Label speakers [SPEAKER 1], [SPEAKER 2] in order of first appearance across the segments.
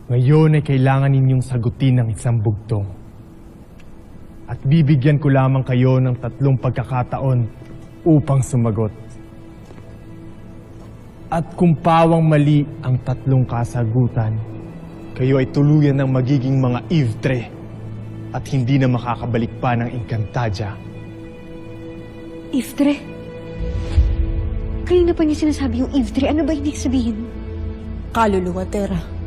[SPEAKER 1] Ngayon ay kailangan ninyong sagutin ng isang bugtong. At bibigyan ko lamang kayo ng 3 pagkakataon upang sumagot. At kung pawang mali ang 3 kasagutan, kayo ay tuluyan ng magiging mga Ivtre at hindi na makakabalik pa ng Encantadia.
[SPEAKER 2] Ivtre? Kanina pa niya sinasabi yung Ivtre. Ano ba ibig sabihin?
[SPEAKER 3] Kaluluwa, Terra.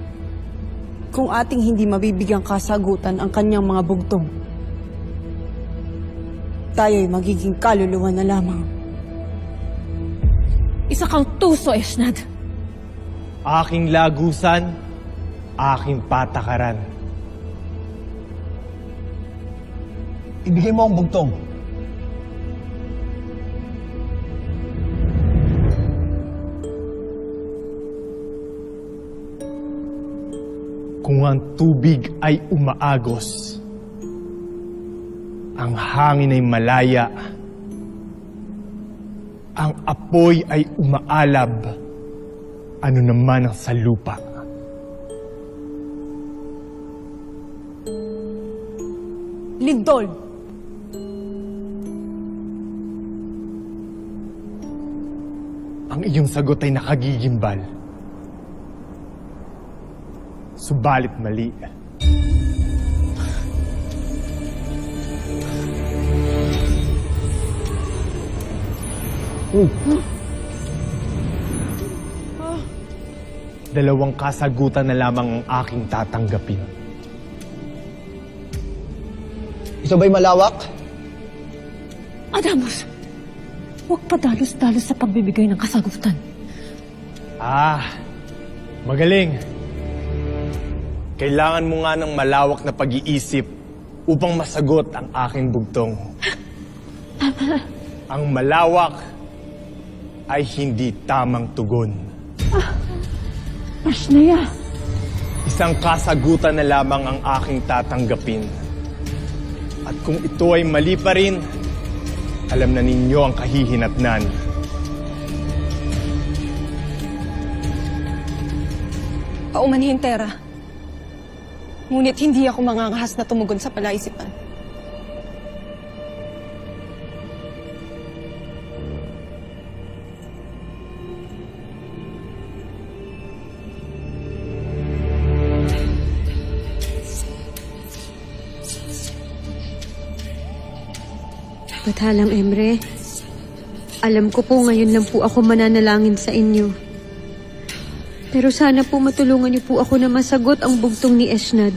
[SPEAKER 3] Kung ating hindi mabibigyang kasagutan ang kanyang mga bugtong, tayo'y magiging kaluluwa na lamang.
[SPEAKER 2] Isa kang tuso, Esnad.
[SPEAKER 1] Aking lagusan, aking patakaran.
[SPEAKER 4] Ibigay mo ang bugtong.
[SPEAKER 1] Kung ang tubig ay umaagos, ang hangin ay malaya, ang apoy ay umaalab, ano naman ang sa lupa?
[SPEAKER 3] Lindol!
[SPEAKER 1] Ang iyong sagot ay nakagigimbal. Subalit mali. Dalawang kasagutan na lamang ang aking tatanggapin.
[SPEAKER 4] Ito ba'y malawak?
[SPEAKER 2] Adamos, huwag pa dalos-dalos sa pagbibigay ng kasagutan.
[SPEAKER 1] Magaling. Kailangan mo nga ng malawak na pag-iisip upang masagot ang aking bugtong. Ang malawak ay hindi tamang tugon.
[SPEAKER 2] Ashnaya!
[SPEAKER 1] Isang kasagutan na lamang ang aking tatanggapin. At kung ito ay mali pa rin, alam na ninyo ang kahihinatnan.
[SPEAKER 3] Paumanhin, Terra. Ngunit hindi ako mangangahas na tumugon sa palaisipan.
[SPEAKER 5] Batalang Emre, alam ko po ngayon lang po ako mananalangin sa inyo. Pero sana po matulungan niyo po ako na masagot ang bugtong ni Esnad.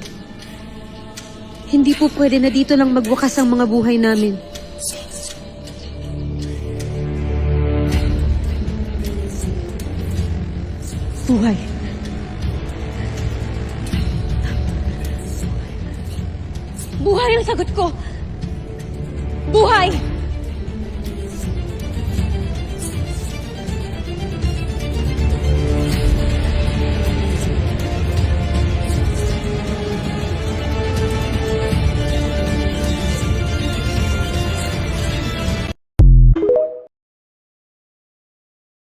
[SPEAKER 5] Hindi po pwede na dito lang magwakas ang mga buhay namin.
[SPEAKER 2] Buhay. Buhay ang sagot ko! Buhay!